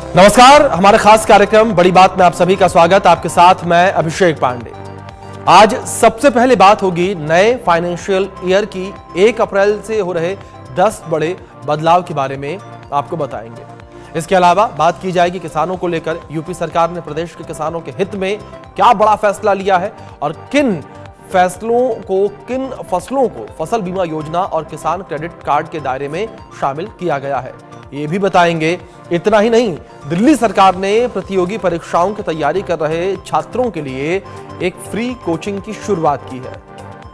नमस्कार, हमारे खास कार्यक्रम बड़ी बात में आप सभी का स्वागत। आपके साथ मैं अभिषेक पांडे। आज सबसे पहले बात होगी नए फाइनेंशियल ईयर की 1 अप्रैल से हो रहे 10 बड़े बदलाव के बारे में आपको बताएंगे। इसके अलावा बात की जाएगी किसानों को लेकर। यूपी सरकार ने प्रदेश के किसानों के हित में क्या बड़ा फैसला लिया है और किन फसलों को फसल बीमा योजना और किसान क्रेडिट कार्ड के दायरे में शामिल किया गया है, ये भी बताएंगे। इतना ही नहीं, दिल्ली सरकार ने प्रतियोगी परीक्षाओं की तैयारी कर रहे छात्रों के लिए एक फ्री कोचिंग की शुरुआत की है।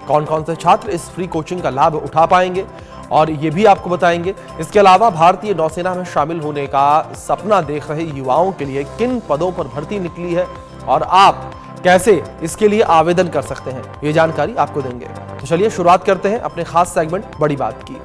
कौन कौन से छात्र इस फ्री कोचिंग का लाभ उठा पाएंगे और ये भी आपको बताएंगे। इसके अलावा भारतीय नौसेना में शामिल होने का सपना देख रहे युवाओं के लिए किन पदों पर भर्ती निकली है और आप कैसे इसके लिए आवेदन कर सकते हैं, ये जानकारी आपको देंगे। तो चलिए शुरुआत करते हैं अपने खास सेगमेंट बड़ी बात की।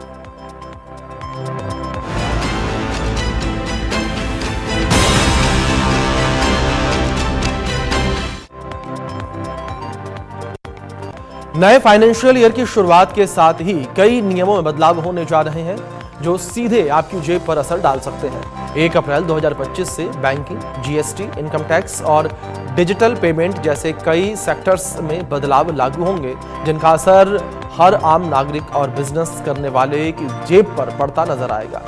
नए फाइनेंशियल ईयर की शुरुआत के साथ ही कई नियमों में बदलाव होने जा रहे हैं जो सीधे आपकी जेब पर असर डाल सकते हैं। 1 अप्रैल 2025 से बैंकिंग, जीएसटी, इनकम टैक्स और डिजिटल पेमेंट जैसे कई सेक्टर्स में बदलाव लागू होंगे, जिनका असर हर आम नागरिक और बिजनेस करने वाले की जेब पर पड़ता नजर आएगा।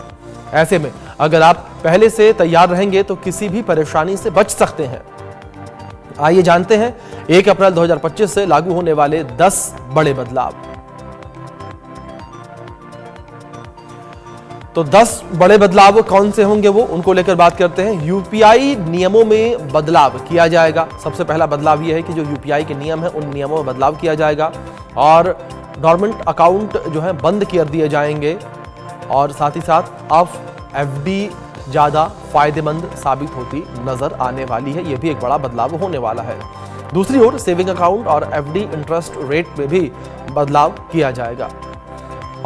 ऐसे में अगर आप पहले से तैयार रहेंगे तो किसी भी परेशानी से बच सकते हैं। आइए जानते हैं 1 अप्रैल 2025 से लागू होने वाले 10 बड़े बदलाव। तो 10 बड़े बदलाव कौन से होंगे वो उनको लेकर बात करते हैं। यूपीआई नियमों में बदलाव किया जाएगा। सबसे पहला बदलाव यह है कि जो यूपीआई के नियम है उन नियमों में बदलाव किया जाएगा और डोरमेंट अकाउंट जो है बंद कर दिए जाएंगे और साथ ही साथ अब एफडी ज्यादा फायदेमंद साबित होती नजर आने वाली है। यह भी एक बड़ा बदलाव होने वाला है। दूसरी ओर सेविंग अकाउंट और एफडी इंटरेस्ट रेट में भी बदलाव किया जाएगा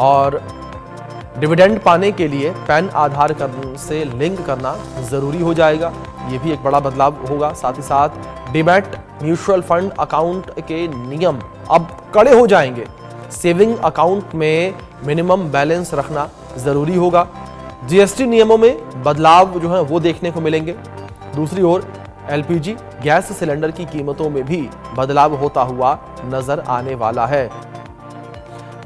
और डिविडेंड पाने के लिए पैन आधार से लिंक करना जरूरी हो जाएगा। यह भी एक बड़ा बदलाव होगा। साथ ही साथ डीमैट म्यूचुअल फंड अकाउंट के नियम अब कड़े हो जाएंगे। सेविंग अकाउंट में मिनिमम बैलेंस रखना जरूरी होगा। जीएसटी नियमों में बदलाव जो है वो देखने को मिलेंगे। दूसरी ओर एलपीजी गैस सिलेंडर की कीमतों में भी बदलाव होता हुआ नजर आने वाला है।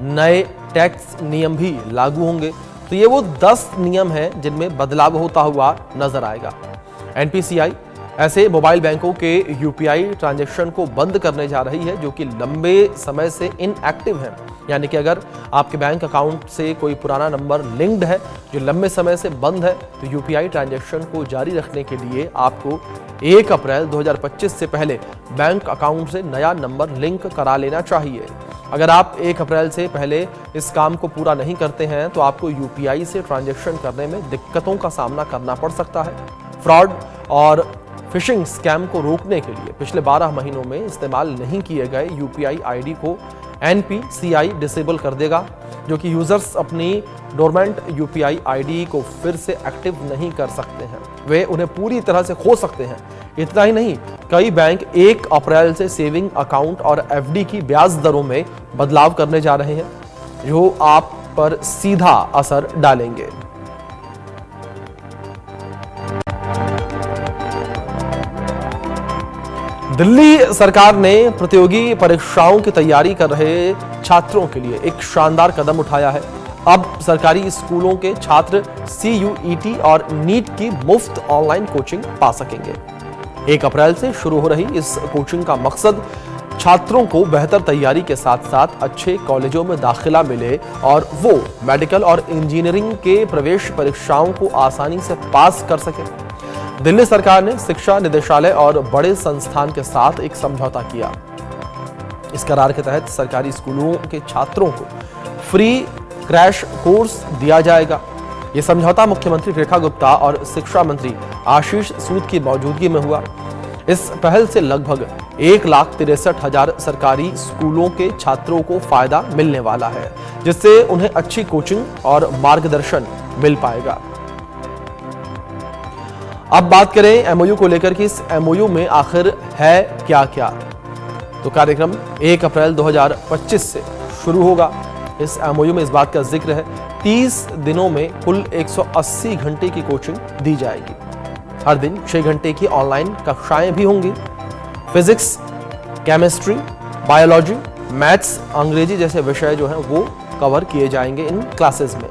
नए टैक्स नियम भी लागू होंगे। तो ये वो 10 नियम हैं जिनमें बदलाव होता हुआ नजर आएगा। एनपीसीआई ऐसे मोबाइल बैंकों के यूपीआई ट्रांजैक्शन को बंद करने जा रही है जो कि लंबे समय से इनएक्टिव है। यानी कि अगर आपके बैंक अकाउंट से कोई पुराना नंबर लिंक्ड है जो लंबे समय से बंद है तो यूपीआई ट्रांजैक्शन को जारी रखने के लिए आपको 1 अप्रैल 2025 से पहले बैंक अकाउंट से नया नंबर लिंक करा लेना चाहिए। अगर आप 1 अप्रैल से पहले इस काम को पूरा नहीं करते हैं तो आपको यूपीआई से ट्रांजैक्शन करने में दिक्कतों का सामना करना पड़ सकता है। फ्रॉड और फिशिंग स्कैम को रोकने के लिए पिछले 12 महीनों में इस्तेमाल नहीं किए गए यूपीआई आईडी को एनपीसीआई डिसेबल कर देगा, जो कि यूजर्स अपनी डोरमेंट यूपीआई आईडी को फिर से एक्टिव नहीं कर सकते हैं। वे उन्हें पूरी तरह से खो सकते हैं। इतना ही नहीं, कई बैंक 1 अप्रैल से सेविंग अकाउंट और एफडी की ब्याज दरों में बदलाव करने जा रहे हैं जो आप पर सीधा असर डालेंगे। दिल्ली सरकार ने प्रतियोगी परीक्षाओं की तैयारी कर रहे छात्रों के लिए एक शानदार कदम उठाया है। अब सरकारी स्कूलों के छात्र CUET और नीट की मुफ्त ऑनलाइन कोचिंग पा सकेंगे। 1 अप्रैल से शुरू हो रही इस कोचिंग का मकसद छात्रों को बेहतर तैयारी के साथ साथ अच्छे कॉलेजों में दाखिला मिले और वो मेडिकल और इंजीनियरिंग के प्रवेश परीक्षाओं को आसानी से पास कर सके। दिल्ली सरकार ने शिक्षा निदेशालय और बड़े संस्थान के साथ एक समझौता किया। इस करार के तहत सरकारी स्कूलों के छात्रों को फ्री क्रैश कोर्स दिया जाएगा। यह समझौता मुख्यमंत्री रेखा गुप्ता और शिक्षा मंत्री आशीष सूद की मौजूदगी में हुआ। इस पहल से लगभग 1,63,000 सरकारी स्कूलों के छात्रों को फायदा मिलने वाला है, जिससे उन्हें अच्छी कोचिंग और मार्गदर्शन मिल पाएगा। अब बात करें एमओयू को लेकर कि इस एमओयू में आखिर है क्या क्या। तो कार्यक्रम 1 अप्रैल 2025 से शुरू होगा। इस एमओयू में इस बात का जिक्र है 30 दिनों में कुल 180 घंटे की कोचिंग दी जाएगी। हर दिन 6 घंटे की ऑनलाइन कक्षाएं भी होंगी। फिजिक्स, केमिस्ट्री, बायोलॉजी, मैथ्स, अंग्रेजी जैसे विषय जो हैं वो कवर किए जाएंगे इन क्लासेस में।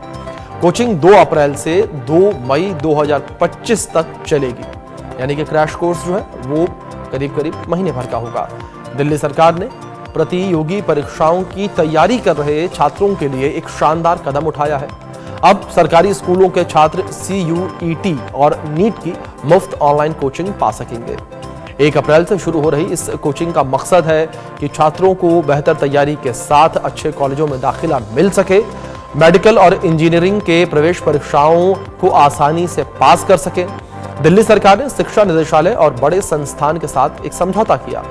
कोचिंग 2 अप्रैल से 2 मई 2025 तक चलेगी, यानी कि क्रैश कोर्स जो है वो करीब करीब महीने भर का होगा। दिल्ली सरकार ने प्रतियोगी परीक्षाओं की तैयारी कर रहे छात्रों के लिए एक शानदार कदम उठाया है। अब सरकारी स्कूलों के छात्र CUET और नीट की मुफ्त ऑनलाइन कोचिंग पा सकेंगे। 1 अप्रैल से शुरू हो रही इस कोचिंग का मकसद है कि छात्रों को बेहतर तैयारी के साथ अच्छे कॉलेजों में दाखिला मिल सके, मेडिकल और इंजीनियरिंग के प्रवेश परीक्षाओं को आसानी से पास कर सके। दिल्ली सरकार ने शिक्षा निदेशालय और बड़े संस्थान के साथ एक समझौता किया।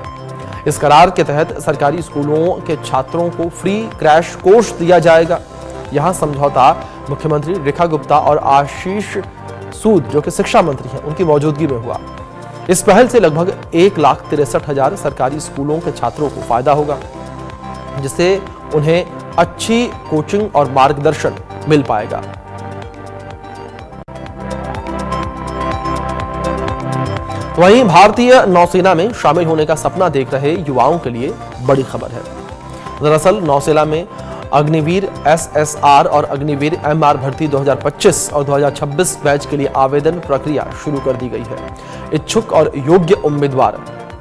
इस करार के तहत सरकारी स्कूलों के छात्रों को फ्री क्रैश कोर्स दिया जाएगा। यहां समझौता मुख्यमंत्री रेखा गुप्ता और आशीष सूद जो कि शिक्षा मंत्री हैं उनकी मौजूदगी में हुआ। इस पहल से लगभग 1,63,000 सरकारी स्कूलों के छात्रों को फायदा होगा, जिससे उन्हें अच्छी कोचिंग और मार्गदर्शन मिल पाएगा। वहीं भारतीय नौसेना में शामिल होने का सपना देख रहे युवाओं के लिए बड़ी खबर है। दरअसल नौसेना में अग्निवीर SSR और अग्निवीर MR भर्ती 2025 और 2026 बैच के लिए आवेदन प्रक्रिया शुरू कर दी गई है। इच्छुक और योग्य उम्मीदवार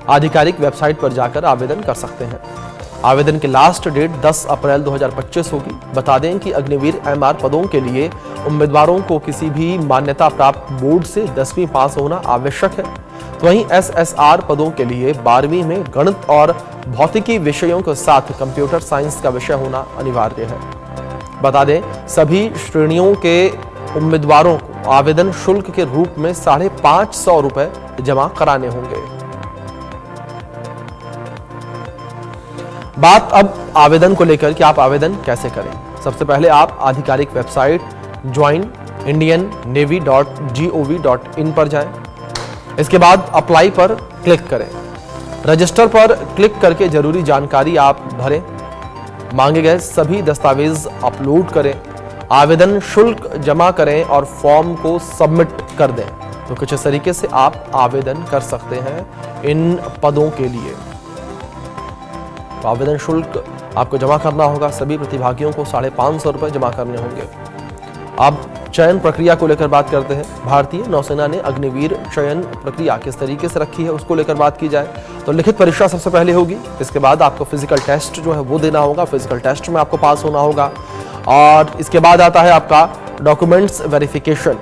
आधिकारिक वेबसाइट पर जाकर आवेदन कर सकते हैं। आवेदन की लास्ट डेट 10 अप्रैल 2025 होगी। बता दें कि अग्निवीर MR पदों के लिए उम्मीदवारों को किसी भी मान्यता प्राप्त बोर्ड से 10वीं पास होना आवश्यक है। तो वहीं SSR पदों के लिए 12वीं में गणित और भौतिकी विषयों के साथ कंप्यूटर साइंस का विषय होना अनिवार्य है। बता दें सभी श्रेणियों के उम्मीदवारों को आवेदन शुल्क के रूप में 550 रुपए जमा कराने होंगे। बात अब आवेदन को लेकर कि आप आवेदन कैसे करें। सबसे पहले आप आधिकारिक वेबसाइट joinindiannavy.gov.in पर जाएं। इसके बाद अप्लाई पर क्लिक करें। रजिस्टर पर क्लिक करके जरूरी जानकारी आप भरें। मांगे गए सभी दस्तावेज अपलोड करें। आवेदन शुल्क जमा करें और फॉर्म को सबमिट कर दें। तो कुछ इस तरीके से आप आवेदन कर सकते हैं इन पदों के लिए। तो आवेदन शुल्क आपको जमा करना होगा। सभी प्रतिभागियों को 550 रुपए जमा करने होंगे। अब चयन प्रक्रिया को लेकर बात करते हैं। भारतीय नौसेना ने अग्निवीर चयन प्रक्रिया किस तरीके से रखी है उसको लेकर बात की जाए तो लिखित परीक्षा सबसे पहले होगी। इसके बाद आपको फिजिकल टेस्ट जो है वो देना होगा। फिजिकल टेस्ट में आपको पास होना होगा। और इसके बाद आता है आपका डॉक्यूमेंट्स वेरिफिकेशन,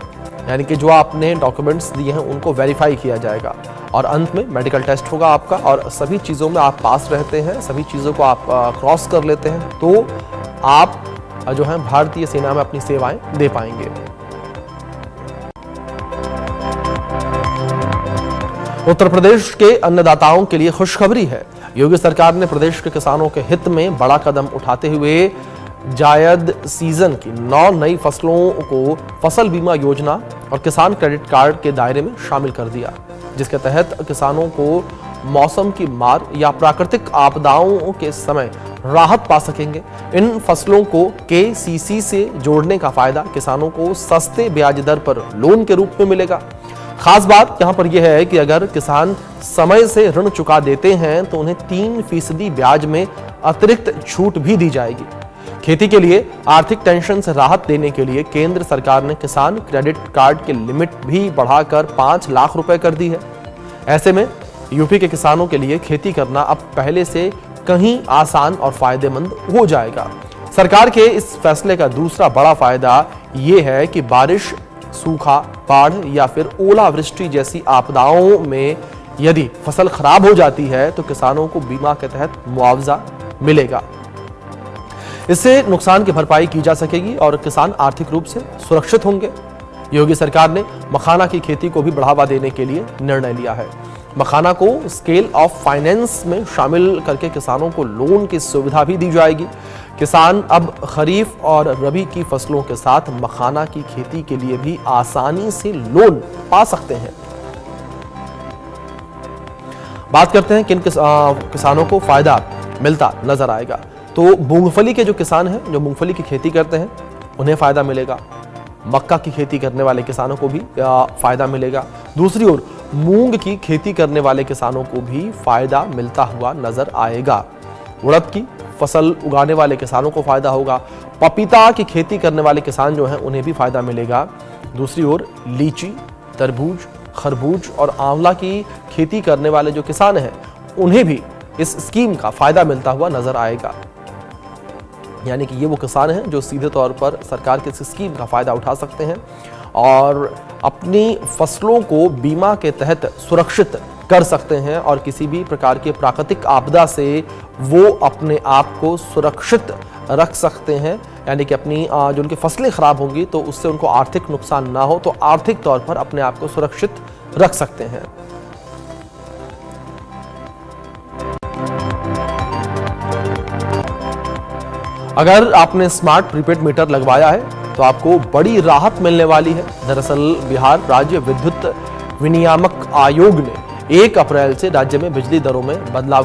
यानी कि जो आपने डॉक्यूमेंट्स दिए हैं उनको वेरीफाई किया जाएगा। और अंत में मेडिकल टेस्ट होगा आपका। और सभी चीज़ों में आप पास रहते हैं, सभी चीज़ों को आप क्रॉस कर लेते हैं तो आप जो है भारतीय सेना में अपनी सेवाएं दे पाएंगे। उत्तर प्रदेश के अन्नदाताओं के लिए खुशखबरी है। योगी सरकार ने प्रदेश के किसानों के हित में बड़ा कदम उठाते हुए जायद सीजन की 9 नई फसलों को फसल बीमा योजना और किसान क्रेडिट कार्ड के दायरे में शामिल कर दिया, जिसके तहत किसानों को मौसम की मार या प्राकृतिक आपदाओं के समय राहत पा सकेंगे। इन फसलों को KCC से जोड़ने का फायदा किसानों को सस्ते ब्याज दर पर लोन के रूप में मिलेगा। खास बात यहां पर यह है कि अगर किसान समय से ऋण चुका देते हैं तो उन्हें 3% ब्याज में अतिरिक्त छूट भी दी जाएगी। खेती के लिए आर्थिक टेंशन से राहत देने के लिए केंद्र सरकार ने किसान क्रेडिट कार्ड की लिमिट भी बढ़ाकर 5 लाख रुपए कर दी है। ऐसे में यूपी के किसानों के लिए खेती करना अब पहले से कहीं आसान और फायदेमंद हो जाएगा। सरकार के इस फैसले का दूसरा बड़ा फायदा ये है कि बारिश, सूखा, बाढ़ या फिर ओलावृष्टि जैसी आपदाओं में यदि फसल खराब हो जाती है तो किसानों को बीमा के तहत मुआवजा मिलेगा। इससे नुकसान की भरपाई की जा सकेगी और किसान आर्थिक रूप से सुरक्षित होंगे। योगी सरकार ने मखाना की खेती को भी बढ़ावा देने के लिए निर्णय लिया है। मखाना को स्केल ऑफ फाइनेंस में शामिल करके किसानों को लोन की सुविधा भी दी जाएगी। किसान अब खरीफ और रबी की फसलों के साथ मखाना की खेती के लिए भी आसानी से लोन पा सकते हैं। बात करते हैं किन किसानों को फायदा मिलता नजर आएगा। तो मूंगफली के जो किसान हैं, जो मूंगफली की खेती करते हैं, उन्हें फायदा मिलेगा। मक्का की खेती करने वाले किसानों को भी फायदा मिलेगा। दूसरी ओर मूंग की खेती करने वाले किसानों को भी फायदा मिलता हुआ नजर आएगा। उड़द की फसल उगाने वाले किसानों को फायदा होगा। पपीता की खेती करने वाले किसान जो हैं उन्हें भी फायदा मिलेगा। दूसरी ओर लीची, तरबूज, खरबूज और आंवला की खेती करने वाले जो किसान हैं उन्हें भी इस स्कीम का फायदा मिलता हुआ नजर आएगा। यानी कि ये वो किसान हैं जो सीधे तौर पर सरकार की इस स्कीम का फायदा उठा सकते हैं और अपनी फसलों को बीमा के तहत सुरक्षित कर सकते हैं और किसी भी प्रकार के प्राकृतिक आपदा से वो अपने आप को सुरक्षित रख सकते हैं। यानी कि अपनी जो उनकी फसलें खराब होंगी तो उससे उनको आर्थिक नुकसान ना हो, तो आर्थिक तौर पर अपने आप को सुरक्षित रख सकते हैं। अगर आपने स्मार्ट प्रीपेड मीटर लगवाया है तो आपको बड़ी राहत मिलने वाली है। दरअसल बिहार राज्य विद्युत विनियामक आयोग ने 1 अप्रैल से राज्य में बिजली दरों में बदलाव की